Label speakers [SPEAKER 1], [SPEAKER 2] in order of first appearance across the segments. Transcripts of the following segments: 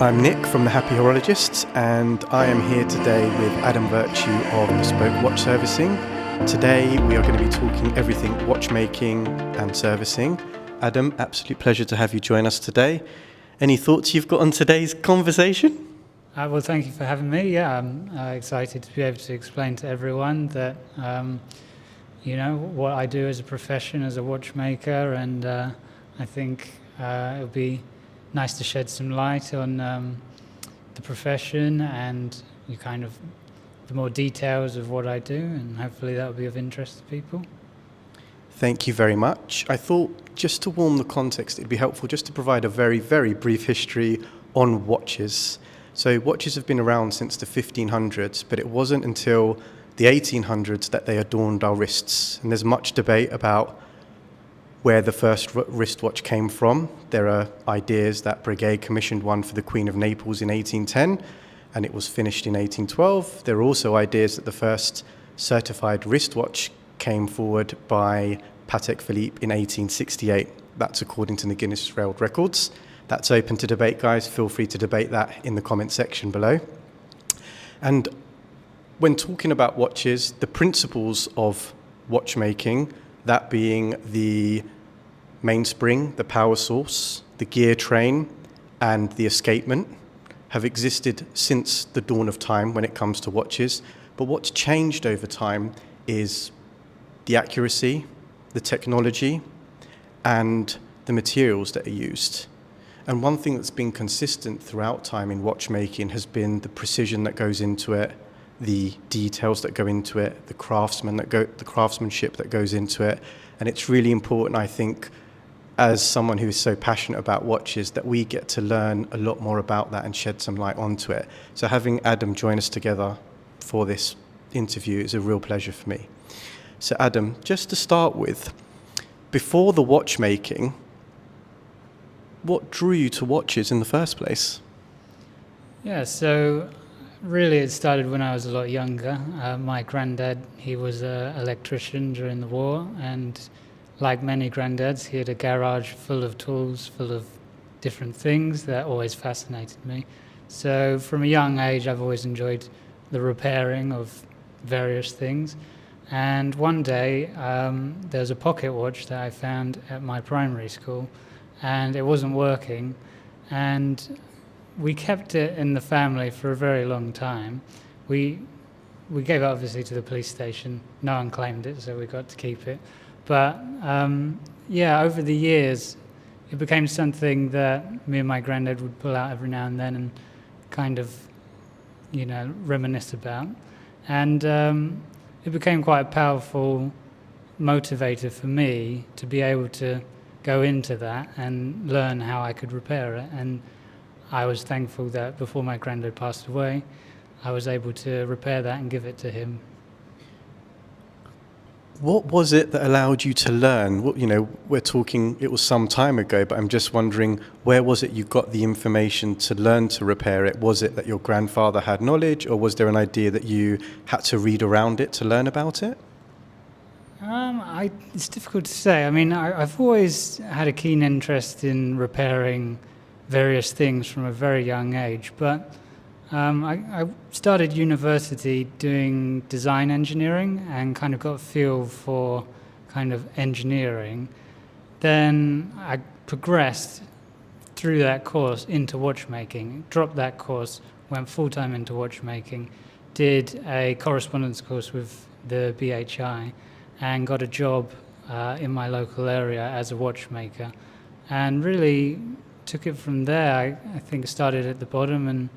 [SPEAKER 1] I'm Nick from The Happy Horologist, and I am here today with Adam Vertue of Bespoke Watch Servicing. Today we are going to be talking everything watchmaking and servicing. Adam, absolute pleasure to have you join us today. Any thoughts you've got on today's conversation?
[SPEAKER 2] Well, thank you for having me. Yeah, I'm excited to be able to explain to everyone that, what I do as a profession, as a watchmaker, and I think it'll be nice to shed some light on the profession and the more details of what I do, and hopefully that'll be of interest to people.
[SPEAKER 1] Thank you very much. I thought just to warm the context, it'd be helpful just to provide a very, very brief history on watches. So watches have been around since the 1500s, but it wasn't until the 1800s that they adorned our wrists. And there's much debate about where the first wristwatch came from. There are ideas that Breguet commissioned one for the Queen of Naples in 1810, and it was finished in 1812. There are also ideas that the first certified wristwatch came forward by Patek Philippe in 1868. That's according to the Guinness World Records. That's open to debate, guys. Feel free to debate that in the comment section below. And when talking about watches, the principles of watchmaking, that being the mainspring, the power source, the gear train, and the escapement, have existed since the dawn of time when it comes to watches. But what's changed over time is the accuracy, the technology, and the materials that are used. And one thing that's been consistent throughout time in watchmaking has been the precision that goes into it, the details that go into it, the craftsmanship that goes into it. And it's really important, I think, as someone who is so passionate about watches, that we get to learn a lot more about that and shed some light onto it. So having Adam join us together for this interview is a real pleasure for me. So Adam, just to start with, before the watchmaking, what drew you to watches in the first place?
[SPEAKER 2] Yeah, so really it started when I was a lot younger. My granddad, he was an electrician during the war, and like many granddads, he had a garage full of tools, full of different things that always fascinated me. So from a young age, I've always enjoyed the repairing of various things. And one day, there was a pocket watch that I found at my primary school, and it wasn't working. And we kept it in the family for a very long time. We gave it obviously to the police station. No one claimed it, so we got to keep it. But over the years, it became something that me and my granddad would pull out every now and then and kind of, reminisce about. And it became quite a powerful motivator for me to be able to go into that and learn how I could repair it. And I was thankful that before my granddad passed away, I was able to repair that and give it to him.
[SPEAKER 1] What was it that allowed you to learn? We're talking, it was some time ago, but I'm just wondering, where was it you got the information to learn to repair it? Was it that your grandfather had knowledge, or was there an idea that you had to read around it to learn about it?
[SPEAKER 2] It's difficult to say. I mean, I've always had a keen interest in repairing various things from a very young age, but I started university doing design engineering and kind of got a feel for kind of engineering. Then I progressed through that course into watchmaking, dropped that course, went full-time into watchmaking, did a correspondence course with the BHI, and got a job in my local area as a watchmaker. And really took it from there. I think I started at the bottom and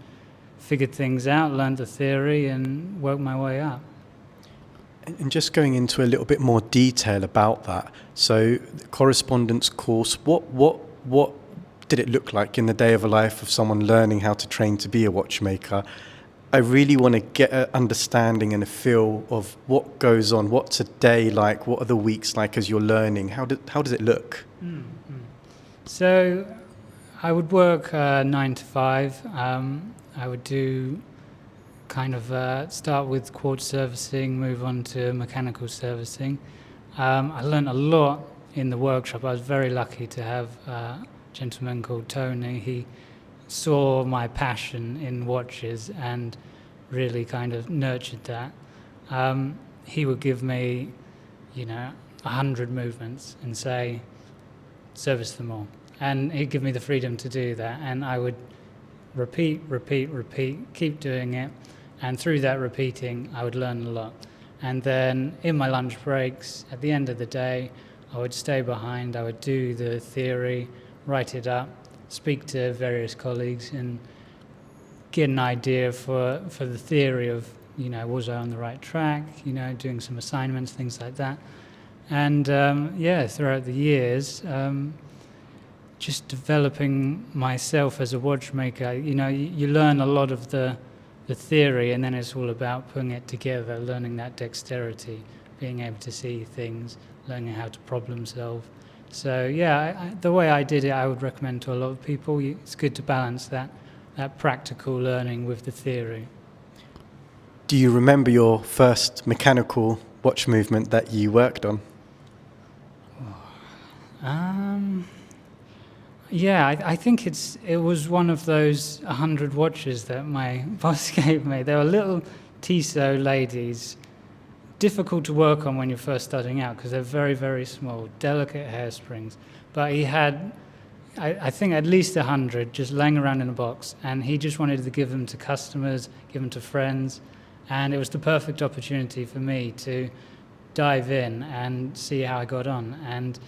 [SPEAKER 2] figured things out, learned the theory, and worked my way up.
[SPEAKER 1] And just going into a little bit more detail about that, so the correspondence course, what did it look like in the day of a life of someone learning how to train to be a watchmaker? I really want to get an understanding and a feel of what goes on, what's a day like, what are the weeks like as you're learning, how does it look?
[SPEAKER 2] Mm-hmm. So I would work 9 to 5. I would do start with quartz servicing, move on to mechanical servicing. I learned a lot in the workshop. I was very lucky to have a gentleman called Tony. He saw my passion in watches and really kind of nurtured that, he would give me, 100 movements and say, service them all. And he'd give me the freedom to do that. And I would repeat, keep doing it. And through that repeating, I would learn a lot. And then in my lunch breaks, at the end of the day, I would stay behind, I would do the theory, write it up, speak to various colleagues and get an idea for the theory of, was I on the right track, doing some assignments, things like that. And throughout the years, just developing myself as a watchmaker, you learn a lot of the theory, and then it's all about putting it together, learning that dexterity, being able to see things, learning how to problem solve. So the way I did it, I would recommend to a lot of people. It's good to balance that practical learning with the theory.
[SPEAKER 1] Do you remember your first mechanical watch movement that you worked on?
[SPEAKER 2] I think it was one of those 100 watches that my boss gave me. They were little Tissot ladies, difficult to work on when you're first starting out because they're very, very small, delicate hairsprings. But he had, I think, at least 100 just laying around in a box, and he just wanted to give them to customers, give them to friends, and it was the perfect opportunity for me to dive in and see how I got on. And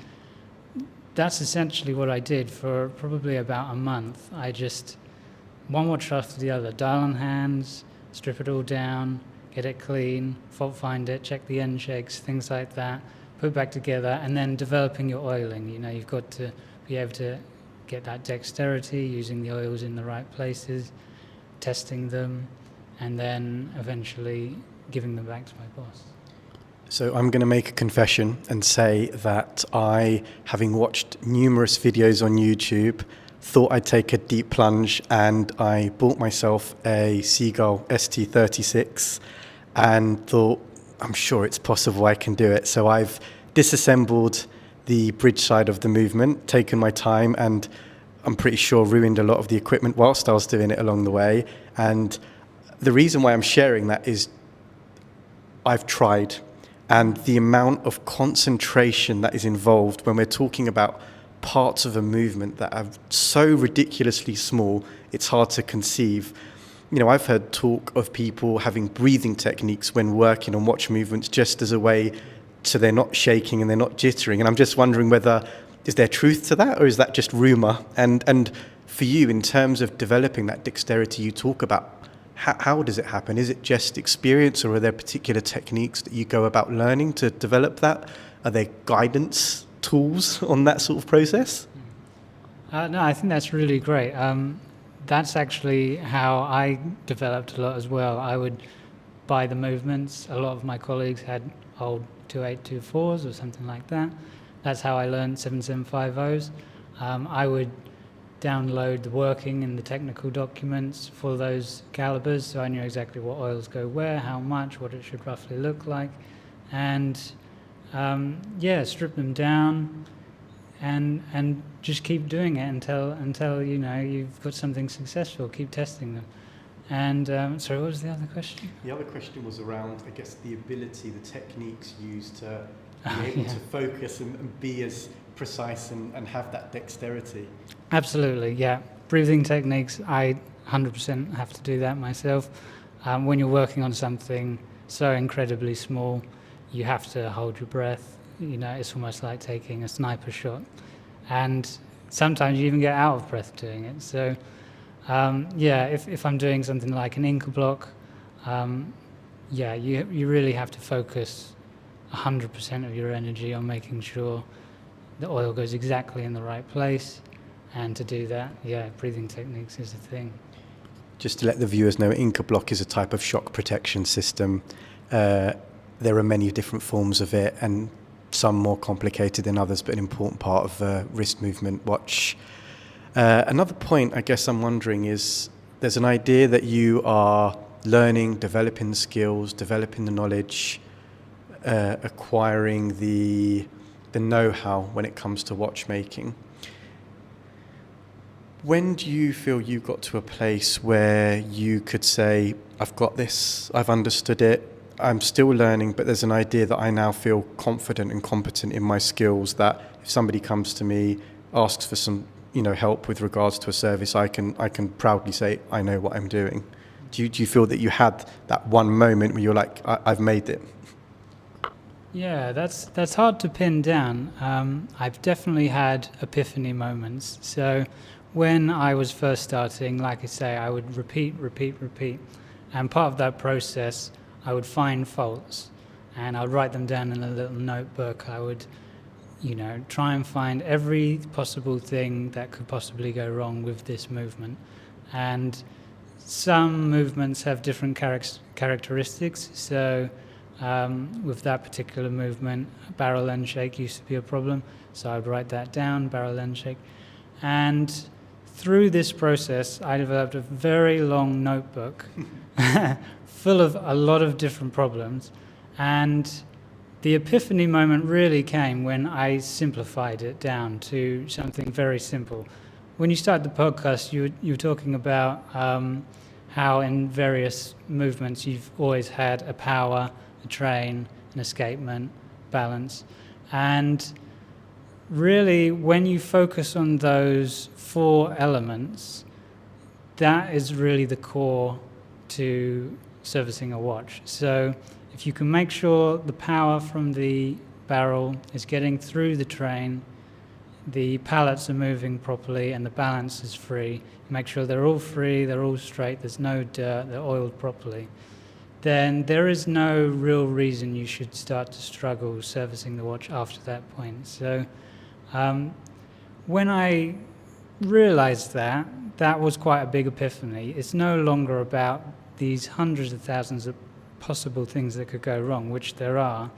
[SPEAKER 2] that's essentially what I did for probably about a month. I just, one watch after the other, dial on hands, strip it all down, get it clean, fault find it, check the end shakes, things like that, put it back together, and then developing your oiling. You've got to be able to get that dexterity, using the oils in the right places, testing them, and then eventually giving them back to my boss.
[SPEAKER 1] So I'm going to make a confession and say that I, having watched numerous videos on YouTube, thought I'd take a deep plunge, and I bought myself a Seagull ST36 and thought, I'm sure it's possible I can do it. So I've disassembled the bridge side of the movement, taken my time, and I'm pretty sure ruined a lot of the equipment whilst I was doing it along the way. And the reason why I'm sharing that is I've tried. And the amount of concentration that is involved when we're talking about parts of a movement that are so ridiculously small, it's hard to conceive. I've heard talk of people having breathing techniques when working on watch movements just as a way so they're not shaking and they're not jittering. And I'm just wondering is there truth to that, or is that just rumor? And for you, in terms of developing that dexterity you talk about, how does it happen? Is it just experience, or are there particular techniques that you go about learning to develop that? Are there guidance tools on that sort of process?
[SPEAKER 2] No, I think that's really great. That's actually how I developed a lot as well. I would buy the movements. A lot of my colleagues had old 2824s or something like that. That's how I learned 7750s. I would download the working and the technical documents for those calibers, so I knew exactly what oils go where, how much, what it should roughly look like, and strip them down and just keep doing it until you've got something successful. Keep testing them. And sorry, what was the other question?
[SPEAKER 1] The other question was around, I guess, the ability, the techniques used to be able to focus and be as precise and have that dexterity.
[SPEAKER 2] Absolutely, yeah. Breathing techniques, I 100% have to do that myself. When you're working on something so incredibly small, you have to hold your breath. It's almost like taking a sniper shot. And sometimes you even get out of breath doing it. So, if I'm doing something like an ink block, you really have to focus 100% of your energy on making sure the oil goes exactly in the right place. And to do that, breathing techniques is a thing.
[SPEAKER 1] Just to let the viewers know, Inca block is a type of shock protection system. There are many different forms of it, and some more complicated than others, but an important part of the wrist movement watch. Another point I guess I'm wondering is, there's an idea that you are learning, developing the skills, developing the knowledge, acquiring the know-how when it comes to watchmaking. When do you feel you got to a place where you could say, I've got this, I've understood it, I'm still learning, but there's an idea that I now feel confident and competent in my skills, that if somebody comes to me, asks for some, help with regards to a service, I can proudly say, I know what I'm doing. Do you feel that you had that one moment where you're like, I've made it?
[SPEAKER 2] Yeah, that's hard to pin down. I've definitely had epiphany moments. So when I was first starting, like I say, I would repeat. And part of that process, I would find faults and I would write them down in a little notebook. I would, try and find every possible thing that could possibly go wrong with this movement. And some movements have different characteristics. So with that particular movement, barrel end shake used to be a problem. So I would write that down, barrel end shake. And through this process, I developed a very long notebook full of a lot of different problems. And the epiphany moment really came when I simplified it down to something very simple. When you started the podcast, you were talking about how in various movements you've always had a power, a train, an escapement, balance. And really, when you focus on those 4 elements, that is really the core to servicing a watch. So if you can make sure the power from the barrel is getting through the train, the pallets are moving properly, and the balance is free, make sure they're all free, they're all straight, there's no dirt, they're oiled properly, then there is no real reason you should start to struggle servicing the watch after that point. So when I realized that, that was quite a big epiphany. It's no longer about these hundreds of thousands of possible things that could go wrong, which there are.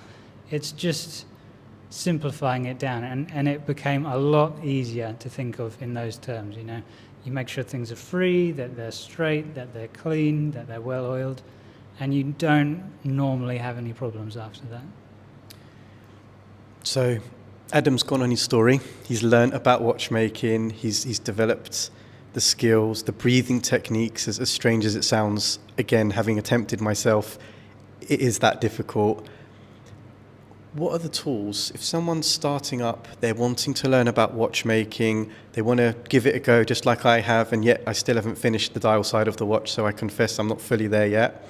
[SPEAKER 2] It's just simplifying it down, and it became a lot easier to think of in those terms. You make sure things are free, that they're straight, that they're clean, that they're well oiled, and you don't normally have any problems after that.
[SPEAKER 1] So Adam's gone on his story. He's learnt about watchmaking. He's developed the skills, the breathing techniques. As strange as it sounds, again, having attempted myself, it is that difficult. What are the tools? If someone's starting up, they're wanting to learn about watchmaking, they want to give it a go just like I have, and yet I still haven't finished the dial side of the watch, so I confess I'm not fully there yet.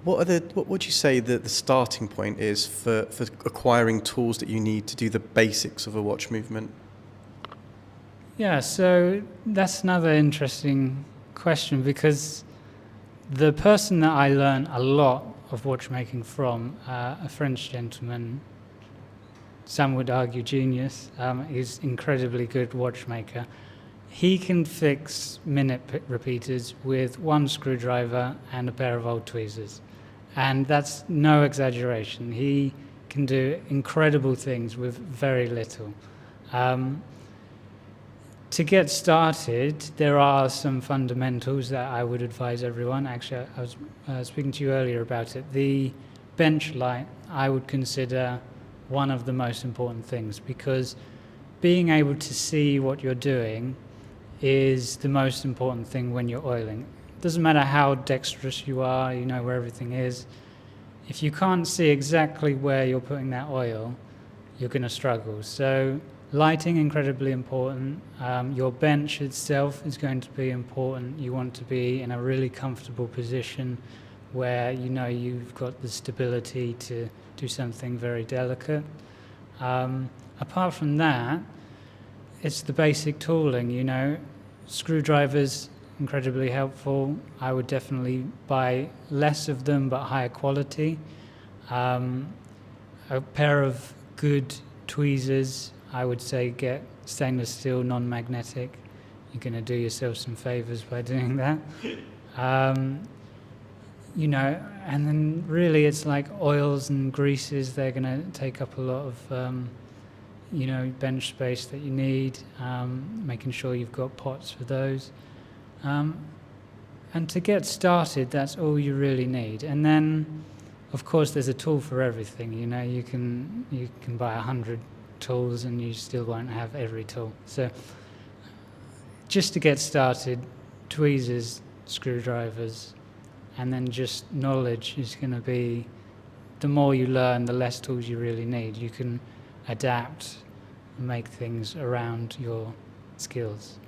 [SPEAKER 1] What would you say that the starting point is for acquiring tools that you need to do the basics of a watch movement?
[SPEAKER 2] Yeah, so that's another interesting question, because the person that I learned a lot of watchmaking from, a French gentleman, some would argue genius, he's incredibly good watchmaker. He can fix minute repeaters with 1 screwdriver and a pair of old tweezers. And that's no exaggeration. He can do incredible things with very little. To get started, there are some fundamentals that I would advise everyone. Actually, I was speaking to you earlier about it. The bench light, I would consider one of the most important things, because being able to see what you're doing is the most important thing when you're oiling. It doesn't matter how dexterous you are, you know where everything is. If you can't see exactly where you're putting that oil, you're going to struggle. So lighting, incredibly important. Your bench itself is going to be important. You want to be in a really comfortable position where you know you've got the stability to do something very delicate. Apart from that, it's the basic tooling, Screwdrivers, incredibly helpful. I would definitely buy less of them, but higher quality. A pair of good tweezers, I would say get stainless steel, non-magnetic. You're going to do yourself some favors by doing that. And then really it's like oils and greases, they're going to take up a lot of, bench space that you need, making sure you've got pots for those. And to get started, that's all you really need. And then, of course, there's a tool for everything. You can buy 100 tools and you still won't have every tool. So just to get started, tweezers, screwdrivers, and then just knowledge is going to be, the more you learn, the less tools you really need. You can adapt and make things around your skills.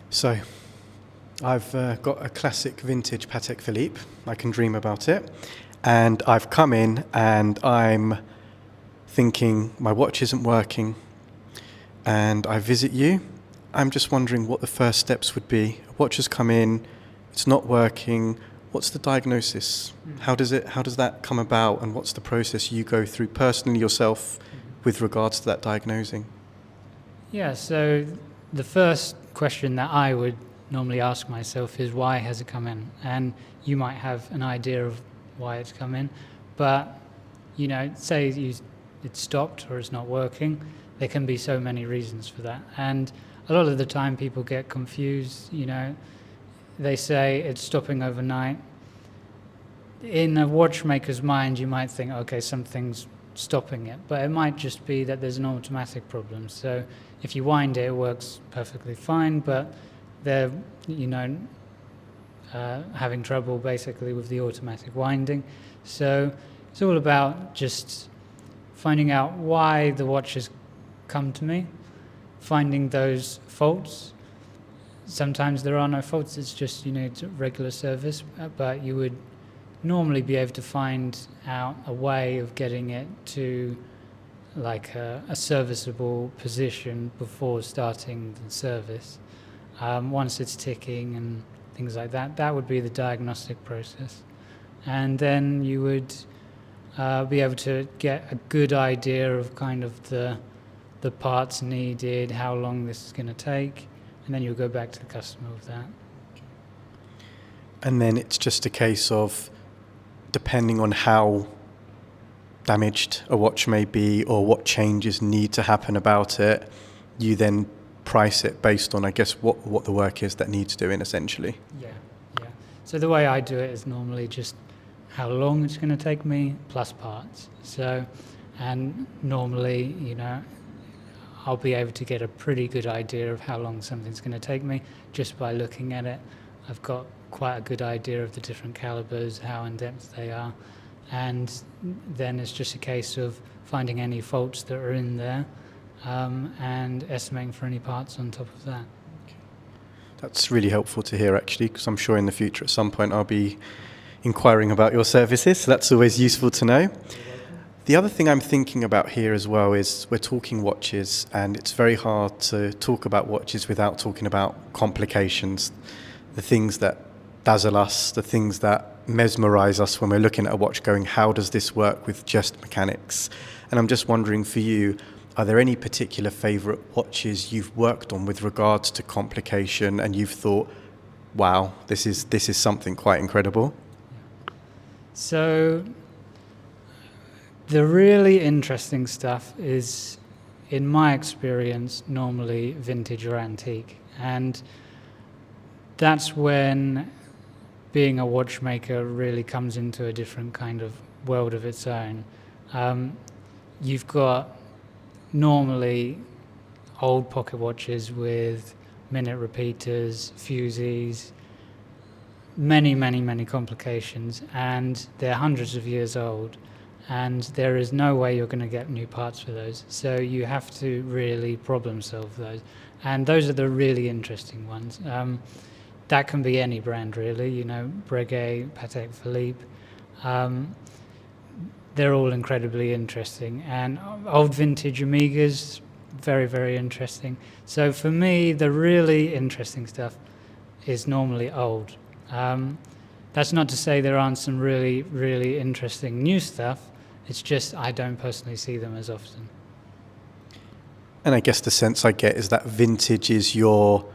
[SPEAKER 1] So, I've got a classic vintage Patek Philippe. I can dream about it. And I've come in and I'm thinking my watch isn't working. And I visit you. I'm just wondering what the first steps would be. A watch has come in, it's not working. What's the diagnosis? How does that come about, and what's the process you go through personally yourself with regards to that diagnosing?
[SPEAKER 2] Yeah, so the first question that I would normally ask myself is, why has it come in? And you might have an idea of why it's come in, but say it's stopped or it's not working. There can be so many reasons for that, and a lot of the time people get confused. They say it's stopping overnight. In a watchmaker's mind, you might think, okay, something's stopping it, but it might just be that there's an automatic problem. So if you wind it, it works perfectly fine, but they're having trouble basically with the automatic winding. So it's all about just finding out why the watch has come to me, finding those faults. Sometimes there are no faults, it's just it's regular service, but you would normally be able to find out a way of getting it to like a serviceable position before starting the service. Once it's ticking and things like that, that would be the diagnostic process. And then you would be able to get a good idea of kind of the parts needed, how long this is going to take, and then you'll go back to the customer with that.
[SPEAKER 1] And then it's just a case of, depending on how damaged a watch may be or what changes need to happen about it, you then price it based on, I guess, what the work is that needs doing, essentially.
[SPEAKER 2] Yeah. So the way I do it is normally just how long it's going to take me plus parts. So, and normally, I'll be able to get a pretty good idea of how long something's going to take me just by looking at it. I've got quite a good idea of the different calibers, how in depth they are, and then it's just a case of finding any faults that are in there and estimating for any parts on top of that.
[SPEAKER 1] That's really helpful to hear, actually, because I'm sure in the future at some point I'll be inquiring about your services, so that's always useful to know. The other thing I'm thinking about here as well is we're talking watches, and it's very hard to talk about watches without talking about complications, the things that dazzle us, the things that mesmerize us when we're looking at a watch going, how does this work with just mechanics? And I'm just wondering for you, are there any particular favorite watches you've worked on with regards to complication and you've thought, wow, this is something quite incredible?
[SPEAKER 2] So the really interesting stuff is, in my experience, normally vintage or antique. And that's when being a watchmaker really comes into a different kind of world of its own. You've got normally old pocket watches with minute repeaters, fusees, many complications, and they're hundreds of years old, and there is no way you're going to get new parts for those. So you have to really problem solve those, and those are the really interesting ones. That can be any brand, really, Breguet, Patek Philippe. They're all incredibly interesting. And old vintage Omegas, very interesting. So for me, the really interesting stuff is normally old. That's not to say there aren't some really interesting new stuff. It's just I don't personally see them as often.
[SPEAKER 1] And I guess the sense I get is that vintage is your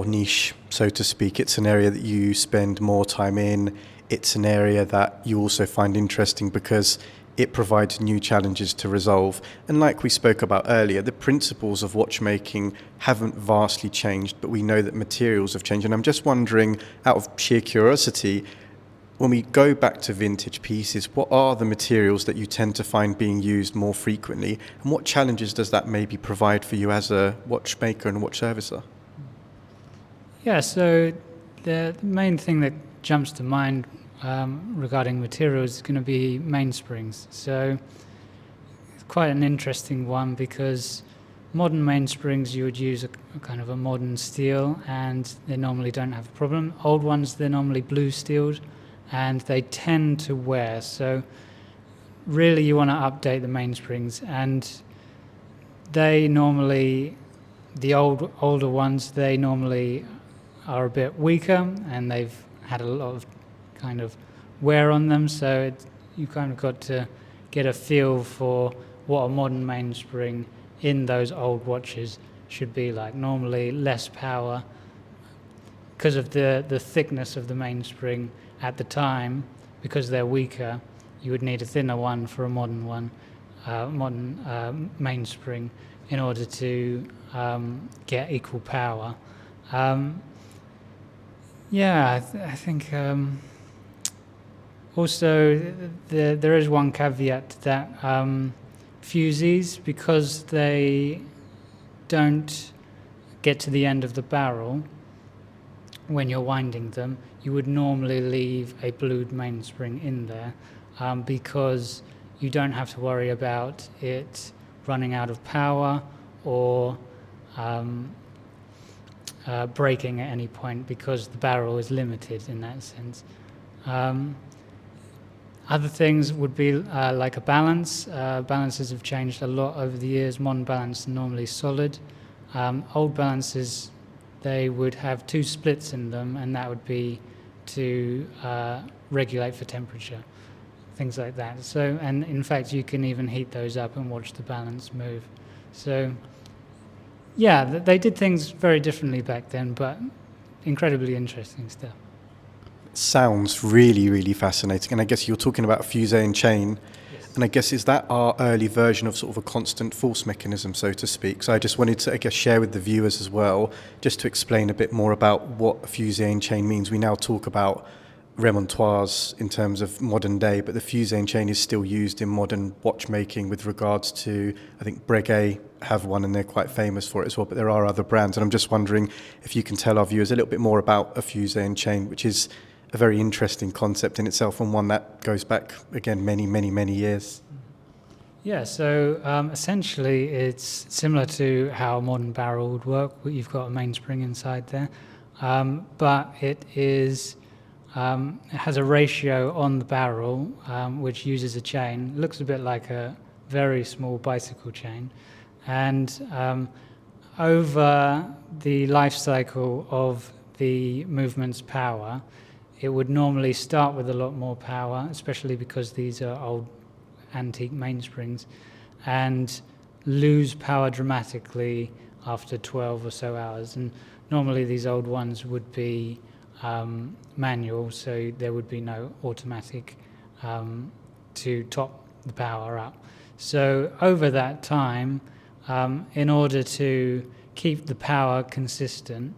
[SPEAKER 1] niche, so to speak. It's an area that you spend more time in. It's an area that you also find interesting because it provides new challenges to resolve. And like we spoke about earlier, the principles of watchmaking haven't vastly changed, but we know that materials have changed. And I'm just wondering, out of sheer curiosity, When we go back to vintage pieces, what are the materials that you tend to find being used more frequently, and what challenges does that maybe provide for you as a watchmaker and watch servicer?
[SPEAKER 2] Yeah, so the main thing that jumps to mind regarding materials is going to be mainsprings. So it's quite an interesting one because modern mainsprings you would use a kind of a modern steel and they normally don't have a problem. Old ones, they're normally blue steeled and they tend to wear. So really you want to update the mainsprings, and they normally, the older ones, they normally are a bit weaker and they've had a lot of kind of wear on them, so you kind of got to get a feel for what a modern mainspring in those old watches should be like. Normally less power because of the thickness of the mainspring at the time. Because they're weaker, you would need a thinner one for a modern mainspring in order to get equal power. I think also there is one caveat that Fusees, because they don't get to the end of the barrel when you're winding them, you would normally leave a blued mainspring in there because you don't have to worry about it running out of power or breaking at any point, because the barrel is limited in that sense. Other things would be like a balance. Balances have changed a lot over the years. Modern balance are normally solid. Old balances, they would have two splits in them, and that would be to regulate for temperature, things like that. So, and in fact, you can even heat those up and watch the balance move. So, yeah, they did things very differently back then, but incredibly interesting stuff.
[SPEAKER 1] Sounds really, really fascinating. And I guess you're talking about Fusee and chain.
[SPEAKER 2] Yes.
[SPEAKER 1] And I guess is that our early version of sort of a constant force mechanism, so to speak. So I just wanted to, I guess, share with the viewers as well, just to explain a bit more about what a Fusee and chain means. We now talk about remontoirs in terms of modern day, but the Fusee and chain is still used in modern watchmaking with regards to, I think Breguet have one and they're quite famous for it as well, but there are other brands. And I'm just wondering if you can tell our viewers a little bit more about a Fusee and chain, which is a very interesting concept in itself and one that goes back, again, many, many, many years.
[SPEAKER 2] Yeah, so essentially it's similar to how a modern barrel would work. You've got a mainspring inside there, but it has a ratio on the barrel which uses a chain. It looks a bit like a very small bicycle chain, and over the life cycle of the movement's power, it would normally start with a lot more power, especially because these are old antique mainsprings, and lose power dramatically after 12 or so hours. And normally these old ones would be manual, so there would be no automatic to top the power up. So over that time, in order to keep the power consistent,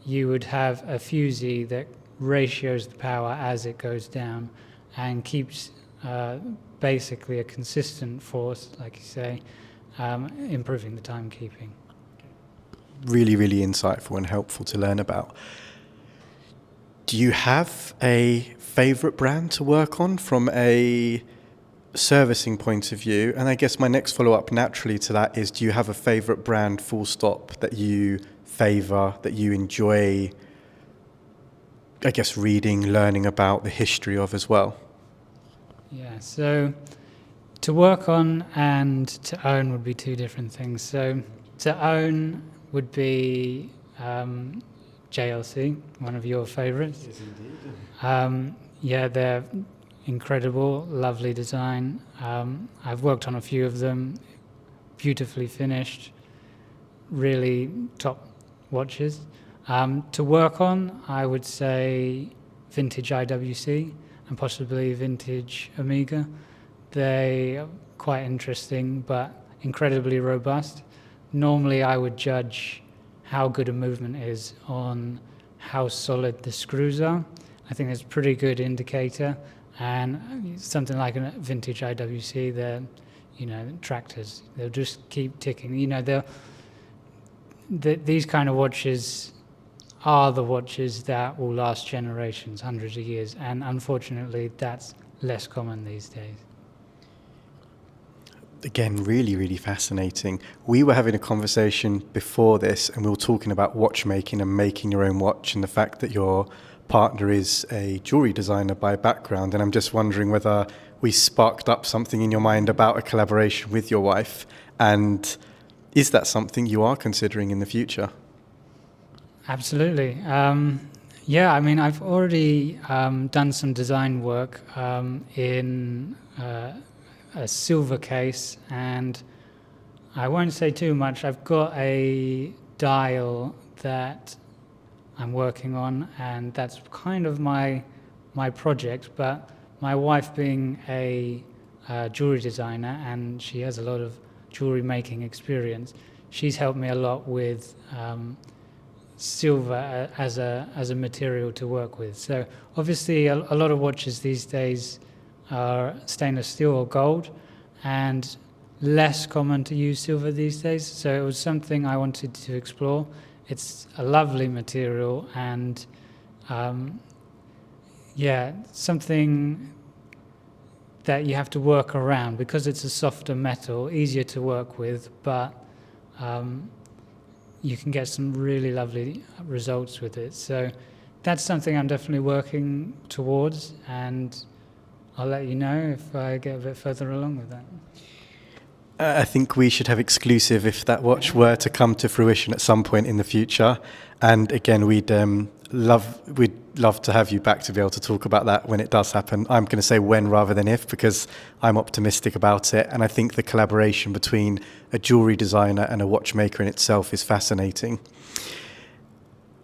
[SPEAKER 2] you would have a Fusee that ratios the power as it goes down and keeps basically a consistent force, like you say, improving the timekeeping.
[SPEAKER 1] Really, really insightful and helpful to learn about. Do you have a favorite brand to work on from a servicing point of view? And I guess my next follow-up naturally to that is, do you have a favorite brand, full stop, that you favor, that you enjoy, I guess, reading, learning about the history of as well?
[SPEAKER 2] Yeah, so to work on and to own would be two different things. So to own would be JLC, one of your favorites.
[SPEAKER 1] Yes, indeed.
[SPEAKER 2] Yeah, they're incredible, lovely design. I've worked on a few of them, beautifully finished, really top watches. To work on, I would say vintage IWC and possibly vintage Omega. They are quite interesting, but incredibly robust. Normally, I would judge how good a movement is on how solid the screws are I think it's a pretty good indicator. And something like a vintage IWC, they're, tractors. They'll just keep ticking. These kind of watches are the watches that will last generations, hundreds of years. And unfortunately, that's less common these days.
[SPEAKER 1] Again, really, really fascinating. We were having a conversation before this, and we were talking about watchmaking and making your own watch, and the fact that your partner is a jewelry designer by background. And I'm just wondering whether we sparked up something in your mind about a collaboration with your wife, and is that something you are considering in the future?
[SPEAKER 2] Absolutely. Yeah, I mean, I've already done some design work in a silver case, and I won't say too much. I've got a dial that I'm working on, and that's kind of my project. But my wife, being a jewelry designer, and she has a lot of jewelry making experience, she's helped me a lot with silver as a material to work with. So obviously a lot of watches these days are stainless steel or gold, and less common to use silver these days. So it was something I wanted to explore. It's a lovely material, and something that you have to work around because it's a softer metal, easier to work with, but you can get some really lovely results with it. So that's something I'm definitely working towards, and I'll let you know if I get a bit further along with that.
[SPEAKER 1] I think we should have exclusive if that watch were to come to fruition at some point in the future. And again, we'd love to have you back to be able to talk about that when it does happen. I'm going to say when rather than if, because I'm optimistic about it. And I think the collaboration between a jewelry designer and a watchmaker in itself is fascinating.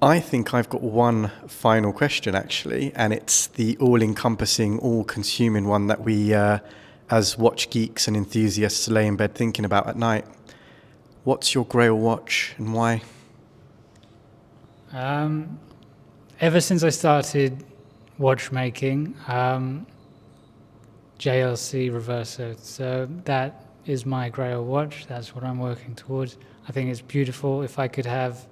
[SPEAKER 1] I think I've got one final question, actually, and it's the all-encompassing, all-consuming one that we, as watch geeks and enthusiasts, lay in bed thinking about at night. What's your grail watch and why?
[SPEAKER 2] Ever since I started watchmaking, JLC Reverso. So that is my grail watch. That's what I'm working towards. I think it's beautiful. If I could have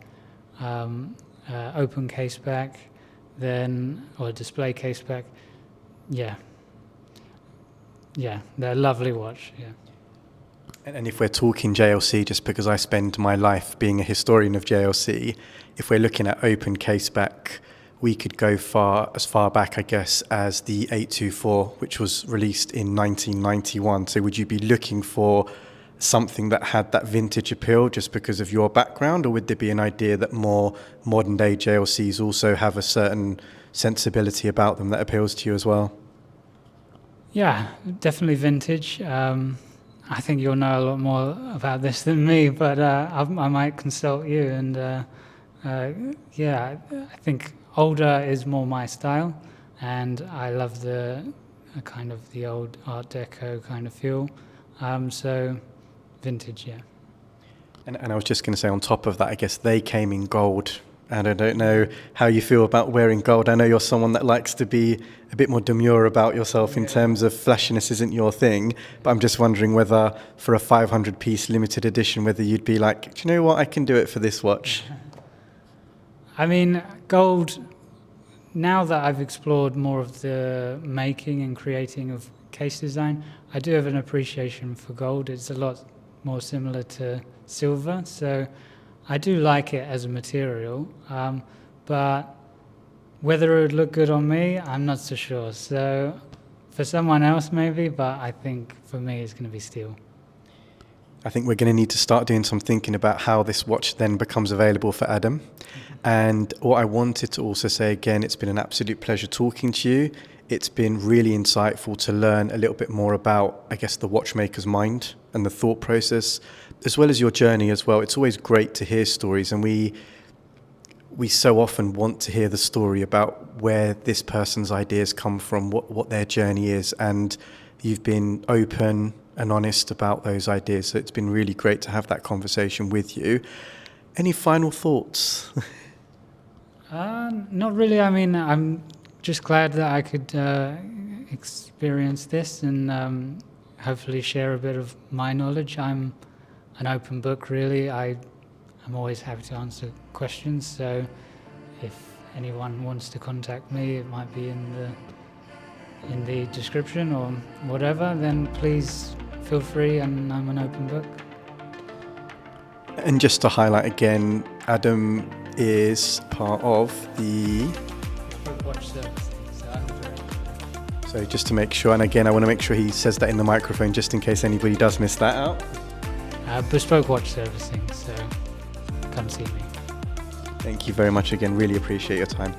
[SPEAKER 2] open case back, then, or display case back, yeah, they're a lovely watch. Yeah.
[SPEAKER 1] And if we're talking JLC, just because I spend my life being a historian of JLC, if we're looking at open case back, we could go as far back, I guess, as the 824, which was released in 1991. So would you be looking for something that had that vintage appeal just because of your background, or would there be an idea that more modern day JLCs also have a certain sensibility about them that appeals to you as well?
[SPEAKER 2] Yeah, definitely vintage. I think you'll know a lot more about this than me, but I might consult you. And I think older is more my style, and I love the kind of the old Art Deco kind of feel. So vintage, yeah.
[SPEAKER 1] And I was just going to say, on top of that, I guess they came in gold. And I don't know how you feel about wearing gold. I know you're someone that likes to be a bit more demure about yourself in terms of flashiness isn't your thing. But I'm just wondering whether for a 500-piece limited edition, whether you'd be like, do you know what, I can do it for this watch.
[SPEAKER 2] I mean, gold, now that I've explored more of the making and creating of case design, I do have an appreciation for gold. It's a lot more similar to silver. So I do like it as a material, but whether it would look good on me, I'm not so sure. So for someone else maybe, but I think for me it's going to be steel.
[SPEAKER 1] I think we're going to need to start doing some thinking about how this watch then becomes available for Adam. And what I wanted to also say again, it's been an absolute pleasure talking to you. It's been really insightful to learn a little bit more about, I guess, the watchmaker's mind and the thought process, as well as your journey as well. It's always great to hear stories, and we so often want to hear the story about where this person's ideas come from, what their journey is, and you've been open and honest about those ideas. So it's been really great to have that conversation with you. Any final thoughts?
[SPEAKER 2] Not really. I mean, I'm just glad that I could experience this and hopefully share a bit of my knowledge. I'm an open book, really. I'm always happy to answer questions, so if anyone wants to contact me, it might be in the description or whatever, then please feel free, and I'm an open book.
[SPEAKER 1] And just to highlight again, Adam is part of the...
[SPEAKER 2] Bespoke watch servicing, so I'm the director.
[SPEAKER 1] So just to make sure, and again, I want to make sure he says that in the microphone just in case anybody does miss that out.
[SPEAKER 2] Bespoke watch servicing, so come see me.
[SPEAKER 1] Thank you very much again, really appreciate your time.